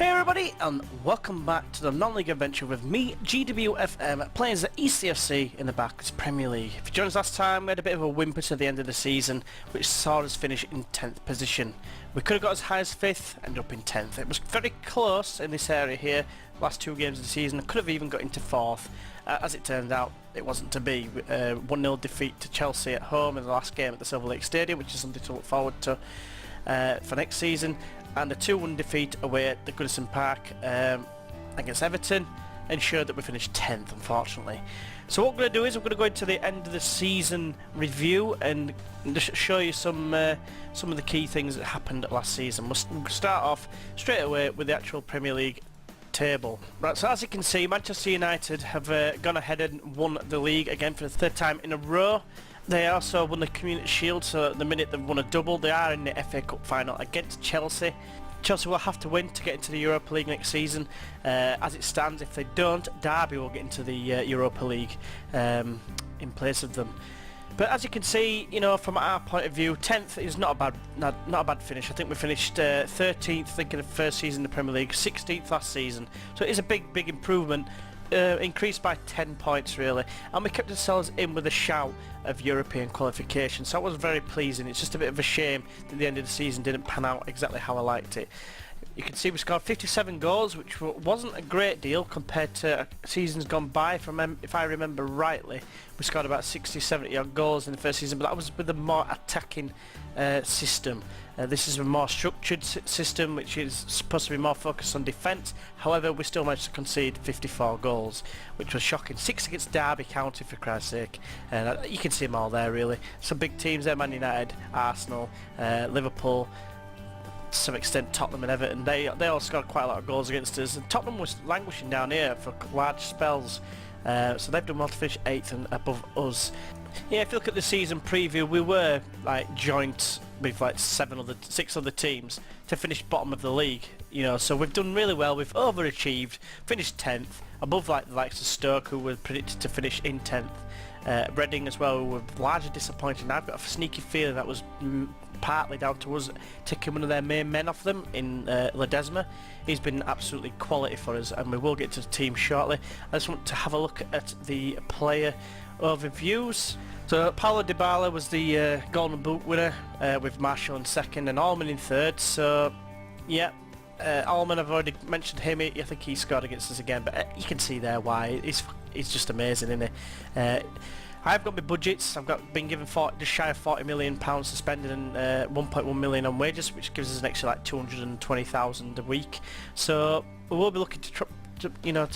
Hey everybody, and welcome back to the non-league adventure with me, GWFM, playing as the ECFC in the Barclays Premier League. If you joined us last time, we had a bit of a whimper to the end of the season, which saw us finish in 10th position. We could have got as high as 5th, ended up in 10th. It was very close in this area here, last two games of the season. Could have even got into 4th. As it turned out, it wasn't to be. 1-0 defeat to Chelsea at home in the last game at the Silver Lake Stadium, which is something to look forward to for next season. And a 2-1 defeat away at the Goodison Park against Everton ensured that we finished 10th, unfortunately. So what we're going to do is we're going to go into the end of the season review and just show you some of the key things that happened last season. We'll start off straight away with the actual Premier League table. Right, so as you can see, Manchester United have gone ahead and won the league again for the third time in a row. They also won the Community Shield, so at the minute they've won a double. They are in the FA Cup final against Chelsea. Chelsea will have to win to get into the Europa League next season. As it stands, if they don't, Derby will get into the Europa League in place of them. But as you can see, you know, from our point of view, 10th is not a bad finish. I think we finished 13th, thinking of first season in the Premier League, 16th last season. So it is a big improvement. Increased by 10 points really, and we kept ourselves in with a shout of European qualification, so that was very pleasing. It's just a bit of a shame that the end of the season didn't pan out exactly how I liked it. You can see we scored 57 goals, which wasn't a great deal compared to seasons gone by. If I remember rightly, we scored about 60-70 odd goals in the first season, but that was with a more attacking system. This is a more structured system, which is supposed to be more focused on defence. However, we still managed to concede 54 goals, which was shocking. 6 against Derby County, for Christ's sake. You can see them all there, really. Some big teams there: Man United, Arsenal, Liverpool, to some extent Tottenham and Everton. They all scored quite a lot of goals against us, and Tottenham was languishing down here for large spells. So they've done well to finish 8th and above us. Yeah, if you look at the season preview, we were like joint with like 6 other teams to finish bottom of the league. You know, so we've done really well. We've overachieved, finished 10th, above like the likes of Stoke, who were predicted to finish in 10th. Reading as well, who were largely disappointed. I've got a sneaky feeling that was partly down to us taking one of their main men off them in Ledesma. He's been absolutely quality for us, and we will get to the team shortly. I just want to have a look at the player overviews. So Paulo Dybala was the Golden Boot winner, with Martial in second and Allman in third. So yeah, Allman, I've already mentioned him. I think he scored against us again, but you can see there why. He's just amazing, isn't he? I've got my budgets. Been given just shy of £40 million suspended and 1.1 million on wages, which gives us an extra like 220,000 a week. So we will be looking to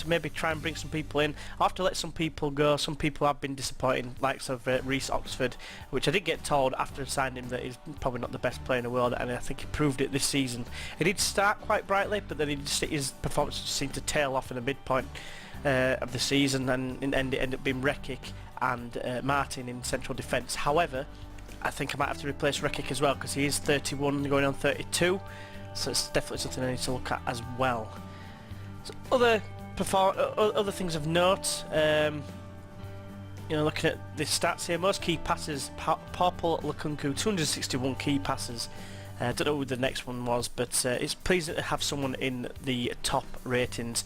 maybe try and bring some people in. I'll have to let some people go. Some people have been disappointing, likes of Reece Oxford, which I did get told after signing him that he's probably not the best player in the world, and I think he proved it this season. He did start quite brightly, but then his performance just seemed to tail off in the midpoint of the season, and it ended up being Rekic and Martin in central defence. However, I think I might have to replace Rekic as well, because he is 31 going on 32, so it's definitely something I need to look at as well. So other things of note, looking at the stats here, most key passes, Paul Lukunku, 261 key passes. I don't know who the next one was, but it's pleasing to have someone in the top ratings.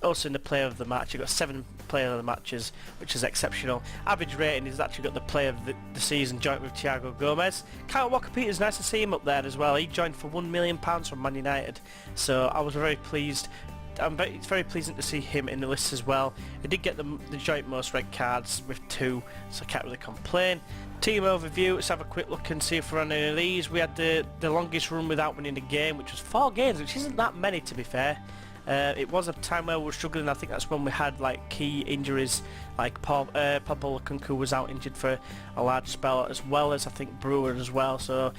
Also in the player of the match, you've got 7 player of the matches, which is exceptional. Average rating, he's actually got the player of the season joint with Thiago Gomez. Kyle Walker-Peters, nice to see him up there as well. He joined for £1 million from Man United, so I was very pleased. It's very pleasing to see him in the list as well. He did get the joint most red cards with 2, so I can't really complain. Team overview, let's have a quick look and see if we're on any of these. We had the longest run without winning a game, which was 4 games, which isn't that many to be fair. It was a time where we were struggling. I think that's when we had like key injuries, like Pablo Lukunku was out injured for a large spell, as well as I think Brewer as well. So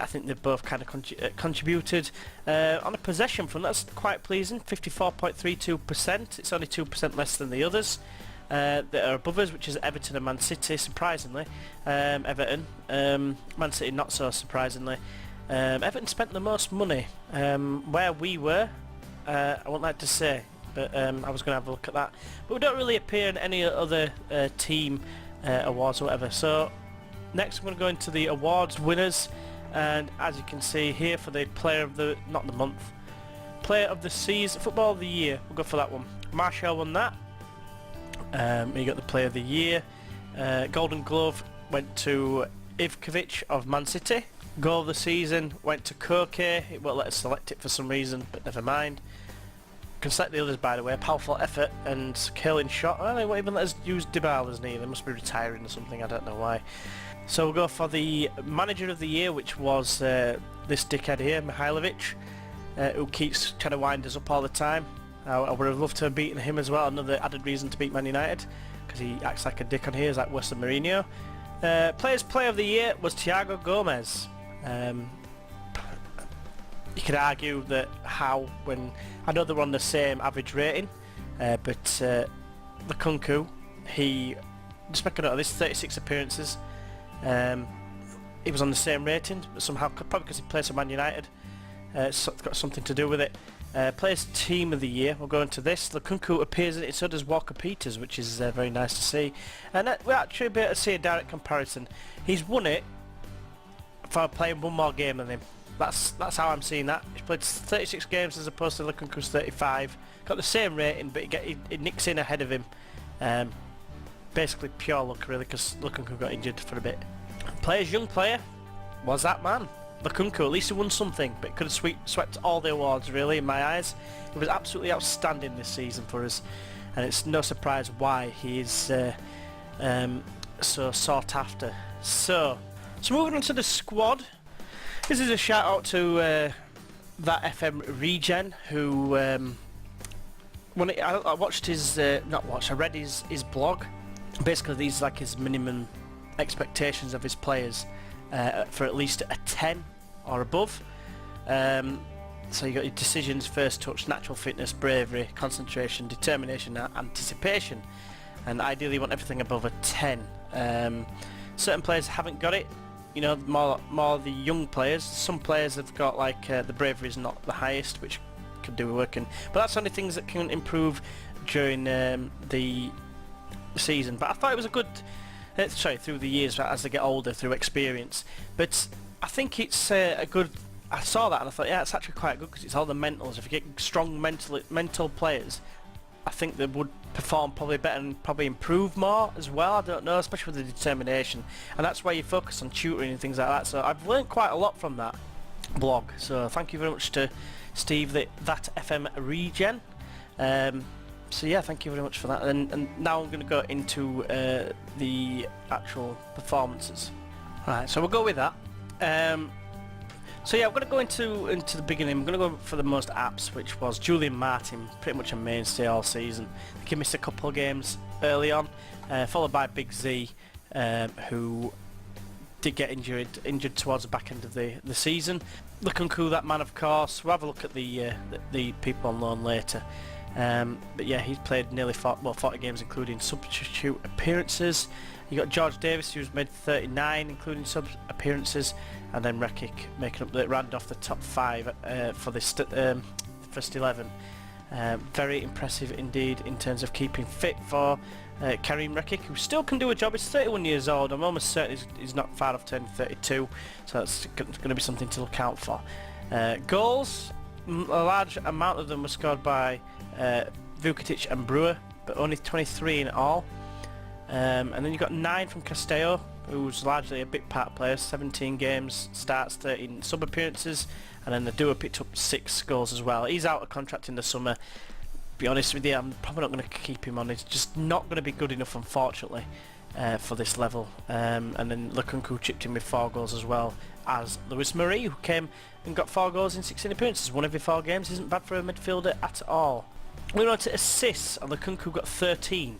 I think they both kind of contributed. On a possession front, that's quite pleasing, 54.32%. It's only 2% less than the others that are above us, which is Everton and Man City, surprisingly. Everton, Man City not so surprisingly. Everton spent the most money. Where we were, I won't like to say, but I was going to have a look at that. But we don't really appear in any other team awards or whatever. So next I'm going to go into the awards winners, and as you can see here for the player of the, not the month, Player of the Season, Football of the Year, we'll go for that one. Martial won that. You got the Player of the Year. Golden Glove went to Ivkovic of Man City. Goal of the Season went to Koke. It won't let us select it for some reason, but never mind. Can select the others, by the way. Powerful effort and killing shot. I don't know, even let us use Dybala's knee. They must be retiring or something, I don't know why. So we'll go for the Manager of the Year, which was this dickhead here, Mihailovic, who keeps trying to wind us up all the time. I would have loved to have beaten him as well, another added reason to beat Man United, because he acts like a dick on here, is like worse than Mourinho. Players Player of the Year was Thiago Gomez. You could argue that when I know they're on the same average rating, but Lukaku, he, just make a note of this, 36 appearances. He was on the same rating, but somehow, probably because he plays for Man United, it's got something to do with it. Players Team of the Year, we'll go into this. Lukaku appears in it, so does Walker Peters, which is very nice to see. And we're actually able to see a direct comparison. He's won it for playing one more game than him. That's how I'm seeing that. He's played 36 games as opposed to Lukaku's 35. Got the same rating, but he nicks in ahead of him. Basically pure luck really, because Lukaku got injured for a bit. Players Young Player was that man. Lukaku, at least he won something, but could have swept all the awards really in my eyes. He was absolutely outstanding this season for us, and it's no surprise why he is so sought after. So moving on to the squad. This is a shout out to that FM Regen, who when I watched his I read his blog. Basically these are like his minimum expectations of his players for at least a 10 or above. So you got your decisions, first touch, natural fitness, bravery, concentration, determination, anticipation, and ideally you want everything above a 10. Certain players haven't got it, you know, more the young players. Some players have got like the bravery is not the highest, which could do with working, but that's only things that can improve during the season. But I thought it was a good through the years as they get older, through experience. But I think it's a good. I saw that and I thought, yeah, it's actually quite good because it's all the mentals. If you get strong mental players, I think they would perform probably better and probably improve more as well. I don't know, especially with the determination, and that's why you focus on tutoring and things like that. So I've learned quite a lot from that blog. So thank you very much to Steve, that FM Regen. So yeah, thank you very much for that. And now I'm going to go into the actual performances. Right, so we'll go with that. So yeah, I'm going to go into the beginning. I'm going to go for the most apt, which was Julian Martin, pretty much a mainstay all season. He missed a couple of games early on, followed by Big Z, who did get injured towards the back end of the season. Lukaku, that man, of course. We'll have a look at the people on loan later. But yeah, he's played nearly 40 games, including substitute appearances. You got George Davis, who's made 39, including sub appearances, and then Rekic making up round off the top 5 for this first 11. Very impressive indeed in terms of keeping fit for Karim Rekic, who still can do a job. He's 31 years old. I'm almost certain he's not far off turning 32, so that's going to be something to look out for. Goals, a large amount of them were scored by Vukitic and Brewer, but only 23 in all. And then you got 9 from Castello, who's largely a bit part player, 17 games, starts, 13 sub appearances, and then the duo picked up 6 goals as well. He's out of contract in the summer. Be honest with you, I'm probably not going to keep him on. He's just not going to be good enough, unfortunately, for this level. And then Lukaku chipped in with 4 goals as well as Luis Marie, who came and got 4 goals in 16 appearances. 1 every 4 games isn't bad for a midfielder at all. Moving on to assists, and Lukaku got 13.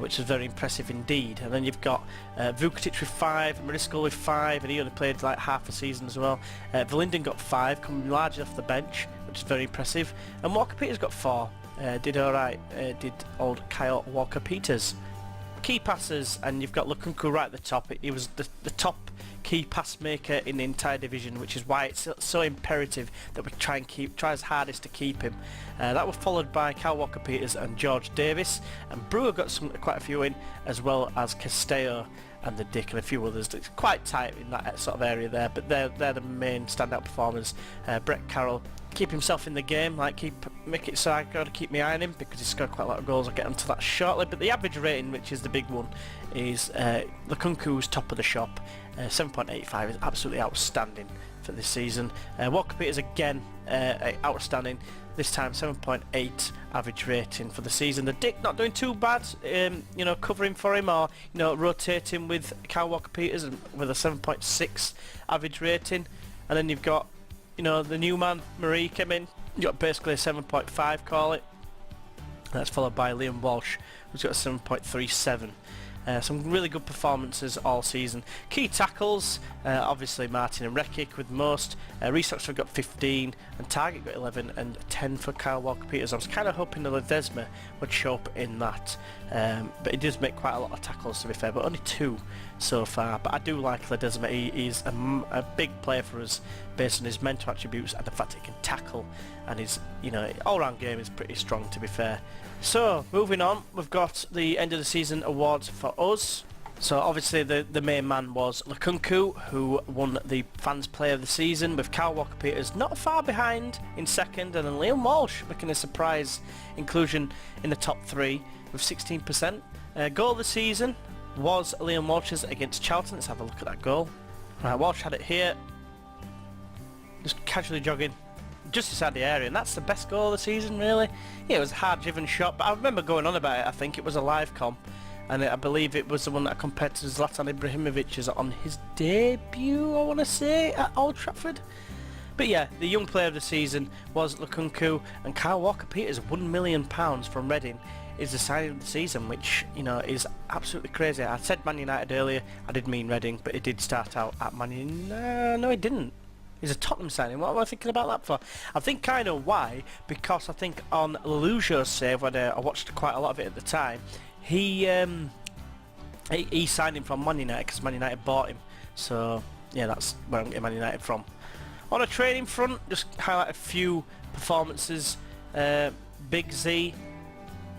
Which is very impressive indeed. And then you've got Vukitic with 5, Mariscal with 5, and he only played like half a season as well. Verlinden got 5, coming largely off the bench, which is very impressive. And Walker Peters got 4, did alright, did old Kyle Walker Peters. Key passes, and you've got Lukaku right at the top. He was the top key pass maker in the entire division, which is why it's so imperative that we try as hardest to keep him. That was followed by Kyle Walker Peters and George Davis, and Brewer got quite a few in, as well as Castello and the Dick and a few others. It's quite tight in that sort of area there, but they're the main standout performers. Brett Carroll keep himself in the game, like make it so I got to keep my eye on him because he's scored quite a lot of goals. I'll get onto that shortly. But the average rating, which is the big one, is Lukunku's top of the shop. 7.85 is absolutely outstanding for this season. Walker Peters again outstanding. This time 7.8 average rating for the season. The Dick not doing too bad, you know, covering for him or rotating with Kyle Walker Peters with a 7.6 average rating. And then you've got the new man Marie came in. You got basically a 7.5, call it. That's followed by Liam Walsh, who's got a 7.37. Some really good performances all season. Key tackles, obviously Martin and Rekic with most. Reece Oxford got 15 and Target got 11 and 10 for Kyle Walker Peters. I was kind of hoping that Ledesma would show up in that, but he does make quite a lot of tackles, to be fair, but only 2 so far. But I do like Ledesma. He's a big player for us based on his mental attributes and the fact he can tackle, and his all-round game is pretty strong, to be fair. So moving on, we've got the end of the season awards for us. So obviously the main man was Lukunku, who won the Fans Player of the Season, with Kyle Walker Peters not far behind in second, and then Liam Walsh making a surprise inclusion in the top 3 with 16%. Goal of the season was Liam Walsh's against Charlton. Let's have a look at that goal. Right, Walsh had it here, just casually jogging just inside the area, and that's the best goal of the season, really. Yeah, it was a hard-driven shot, but I remember going on about it. I think it was a live comp, and I believe it was the one that I compared to Zlatan Ibrahimovic's on his debut, I want to say, at Old Trafford. But yeah, the young player of the season was Lukunku, and Kyle Walker Peters, £1 million from Reading, is the signing of the season, which is absolutely crazy. I said Man United earlier, I did mean Reading, but it did start out at Man United. No, it didn't. He's a Tottenham signing. What am I thinking about that for? I think kind of why, because I think on Lujo's save, when I watched quite a lot of it at the time, he signed him from Man United because Man United bought him. So yeah, that's where I'm getting Man United from. On a training front, just highlight a few performances. Big Z,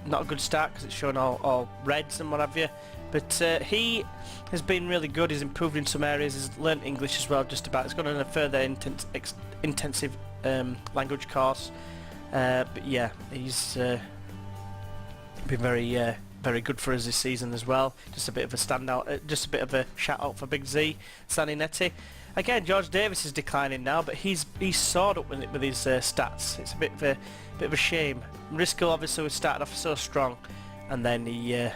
not a good start because it's showing all reds and what have you. But he has been really good. He's improved in some areas. He's learnt English as well, just about. He's gone on a further intensive language course. But yeah, he's been very good for us this season as well. Just a bit of a standout, just a bit of a shout out for Big Z, Saninetti. Again, George Davis is declining now, but he's soared up with his stats. It's a bit of a shame. Risco obviously started off so strong, and then he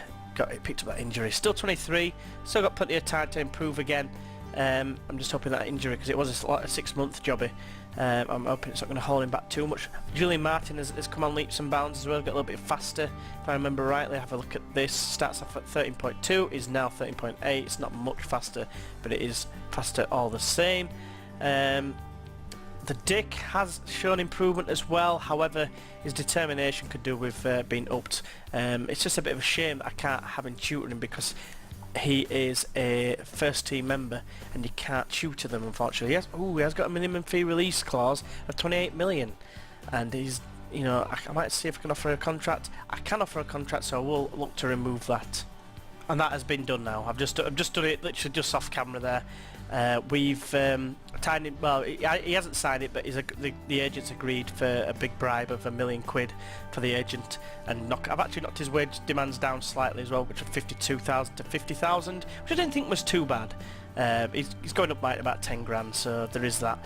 picked up that injury. Still 23, still got plenty of time to improve again. I'm just hoping that injury, because it was a 6-month jobby, I'm hoping it's not going to hold him back too much. Julian Martin has come on leaps and bounds as well, got a little bit faster. If I remember rightly, have a look at this. Starts off at 13.2, is now 13.8. It's not much faster, but it is faster all the same. The Dick has shown improvement as well, however his determination could do with being upped. It's just a bit of a shame that I can't have him tutoring, because he is a first team member and you can't tutor them, unfortunately. He has got a minimum fee release clause of 28 million, and he's, I might see if I can offer a contract. I can offer a contract, so I will look to remove that. And that has been done now. I've just done it literally just off camera there. We've tied him. Well, he hasn't signed it, but the agent's agreed for a big bribe of £1 million for the agent, and I've actually knocked his wage demands down slightly as well, which are 52,000 to 50,000, which I didn't think was too bad. He's going up by about 10 grand, so there is that.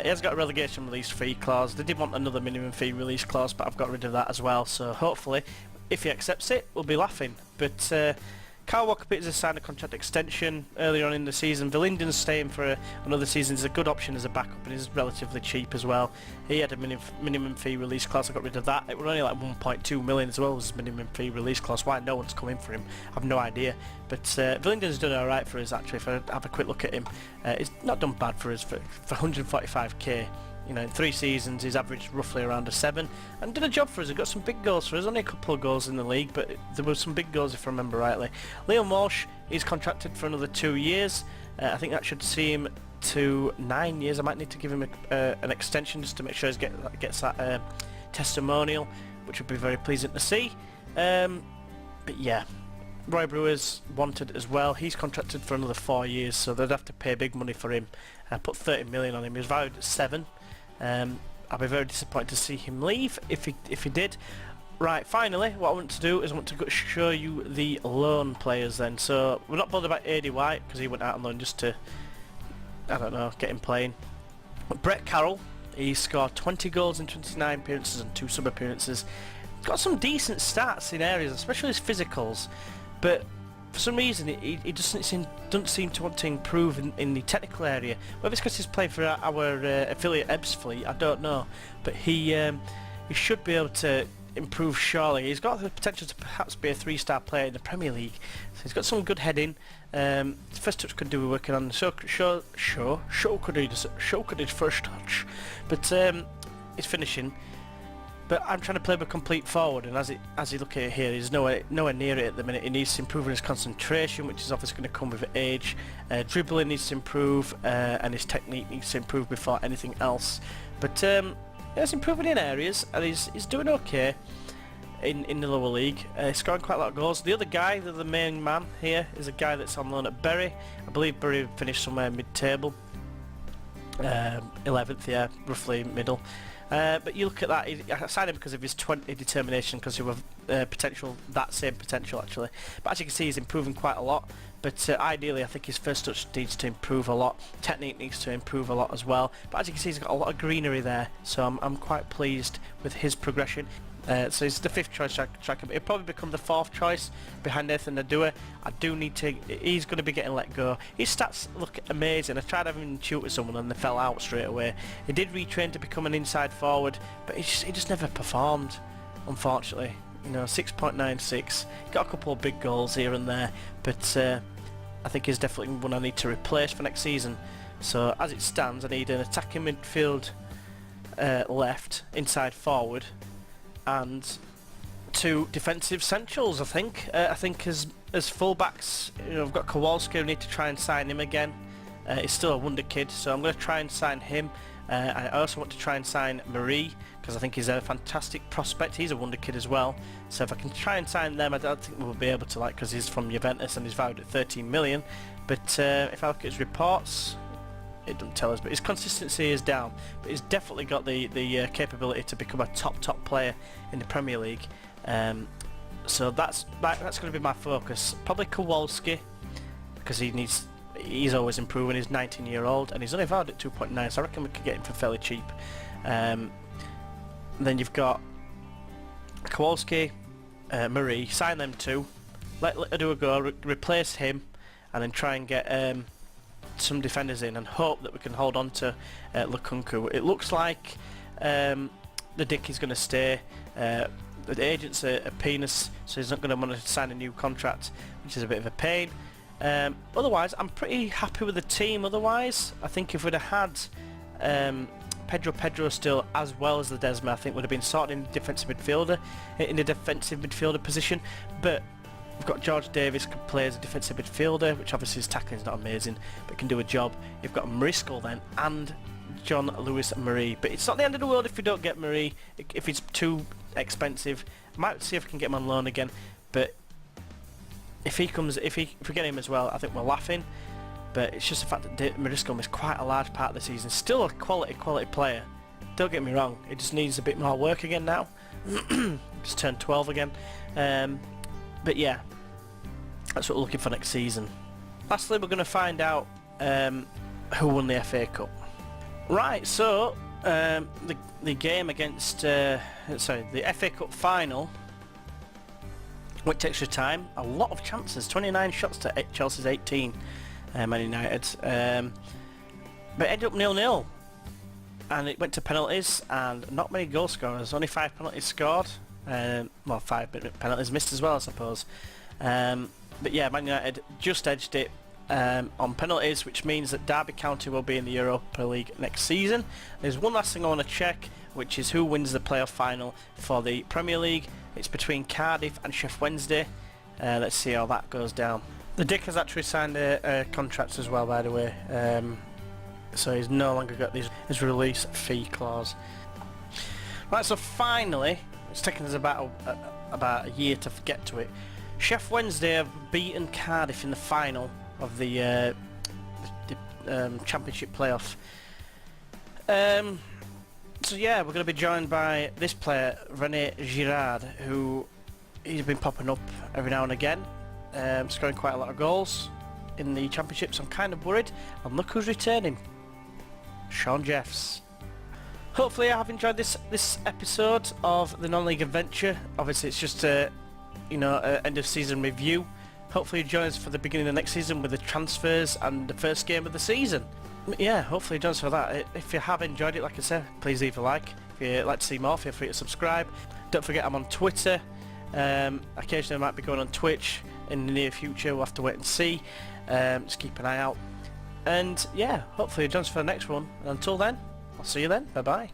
He has got a relegation release fee clause. They did want another minimum fee release clause, but I've got rid of that as well. So hopefully, if he accepts it, we'll be laughing. But Kyle Walker Peters has signed a contract extension earlier on in the season. Verlinden's staying for another season. He's a good option as a backup, and he's relatively cheap as well. He had a minimum fee release clause. I got rid of that. It was only like 1.2 million as well as his minimum fee release clause. Why no one's come in for him, I have no idea. But Verlinden's done alright for us, actually. If I have a quick look at him, he's not done bad for us for 145k. In 3 seasons he's averaged roughly around a 7 and did a job for us. He got some big goals for us, only a couple of goals in the league, but there were some big goals if I remember rightly. Liam Walsh is contracted for another 2 years. I think that should see him to 9 years. I might need to give him an extension just to make sure he gets that testimonial, which would be very pleasing to see. But yeah, Roy Brewer's wanted as well. He's contracted for another 4 years, so they'd have to pay big money for him. I put 30 million on him. He was valued at 7. I'll be very disappointed to see him leave if he did. Right, finally, what I want to do is I want to show you the loan players then. So we're not bothered about AD White because he went out on loan just to, I don't know, get him playing. But Brett Carroll, he scored 20 goals in 29 appearances and 2 sub appearances. Got some decent stats in areas, especially his physicals, but for some reason he doesn't seem to want to improve in the technical area. Whether it's because he's playing for our affiliate Ebbsfleet, I don't know, but he should be able to improve surely. He's got the potential to perhaps be a 3-star player in the Premier League. So he's got some good heading. His first touch could do with working on. Show could do his first touch, but his finishing. But I'm trying to play him a complete forward, and as you look at it here, he's nowhere near it at the minute. He needs to improve his concentration, which is obviously going to come with age. Dribbling needs to improve, and his technique needs to improve before anything else. But he's improving in areas, and he's doing okay in the lower league. He's scoring quite a lot of goals. The other guy, the main man here, is a guy that's on loan at Bury. I believe Bury finished somewhere mid-table, 11th, yeah, roughly middle. But you look at that, I signed him because of his 20 determination, because he have that same potential actually. But as you can see, he's improving quite a lot. But ideally, I think his first touch needs to improve a lot. Technique needs to improve a lot as well. But as you can see, he's got a lot of greenery there, so I'm quite pleased with his progression. So he's the 5th choice striker, but he'll probably become the 4th choice behind Nathan Adua. He's going to be getting let go. His stats look amazing. I tried having him shoot with someone and they fell out straight away. He did retrain to become an inside forward, but he just never performed, unfortunately. You know, 6.96. Got a couple of big goals here and there, but I think he's definitely one I need to replace for next season. So as it stands, I need an attacking midfield left, inside forward, and 2 defensive centrals. I think as fullbacks, you know, I've got Kowalski. I need to try and sign him again. He's still a wonder kid, so I'm going to try and sign him. I also want to try and sign Marie, because I think he's a fantastic prospect. He's a wonder kid as well, so if I can try and sign them, I don't think we'll be able to, like, because he's from Juventus and he's valued at 13 million. But if I look at his reports, it doesn't tell us, but his consistency is down. But he's definitely got the capability to become a top player in the Premier League. So that's going to be my focus. Probably Kowalski, because he's always improving. He's 19-year-old and he's only valued at 2.9, so I reckon we could get him for fairly cheap. Then you've got Kowalski, Marie. Sign them 2. Let Adua go. Replace him, and then try and get some defenders in and hope that we can hold on to Lukunku. It looks like the Dick is going to stay. The agent's a penis, so he's not going to want to sign a new contract, which is a bit of a pain. Otherwise, I'm pretty happy with the team. Otherwise, I think if we'd have had Pedro still, as well as the Desma, I think would have been sorted in the defensive midfielder position. But we've got George Davis, who plays a defensive midfielder, which obviously his tackling's not amazing, but can do a job. You've got Mariscal then, and John Lewis Marie. But it's not the end of the world if we don't get Marie. If it's too expensive, I might see if we can get him on loan again. But if we get him as well, I think we're laughing. But it's just the fact that Mariscal missed quite a large part of the season. Still a quality player. Don't get me wrong, it just needs a bit more work again now. Just turned 12 again. But yeah, that's what we're looking for next season. Lastly, we're going to find out who won the FA Cup. Right, so the game against the FA Cup final went to extra time. A lot of chances, 29 shots to Chelsea's 18. Man United, but ended up 0-0, and it went to penalties, and not many goal scorers. Only 5 penalties scored. Well, 5 penalties missed as well, I suppose. But yeah, Man United just edged it on penalties, which means that Derby County will be in the Europa League next season. There's one last thing I want to check, which is who wins the playoff final for the Premier League. It's between Cardiff and Sheff Wednesday. Let's see how that goes down. The Dick has actually signed a contract as well, by the way, so he's no longer got his release fee clause. Right, so finally, it's taken us about a year to get to it. Sheff Wednesday have beaten Cardiff in the final of the Championship playoff. So yeah, we're going to be joined by this player, René Girard, who he's been popping up every now and again, scoring quite a lot of goals in the championships. I'm kind of worried, and look who's returning, Sean Jeffs. Hopefully I have enjoyed this episode of the non-league adventure. Obviously it's just a end of season review. Hopefully you join us for the beginning of the next season with the transfers and the first game of the season. Yeah, hopefully you join us for that. If you have enjoyed it, like I said, please leave a like. If you'd like to see more, feel free to subscribe. Don't forget I'm on Twitter. Occasionally I might be going on Twitch in the near future. We'll have to wait and see. Just keep an eye out. And yeah, hopefully you join us for the next one. And until then, I'll see you then. Bye bye.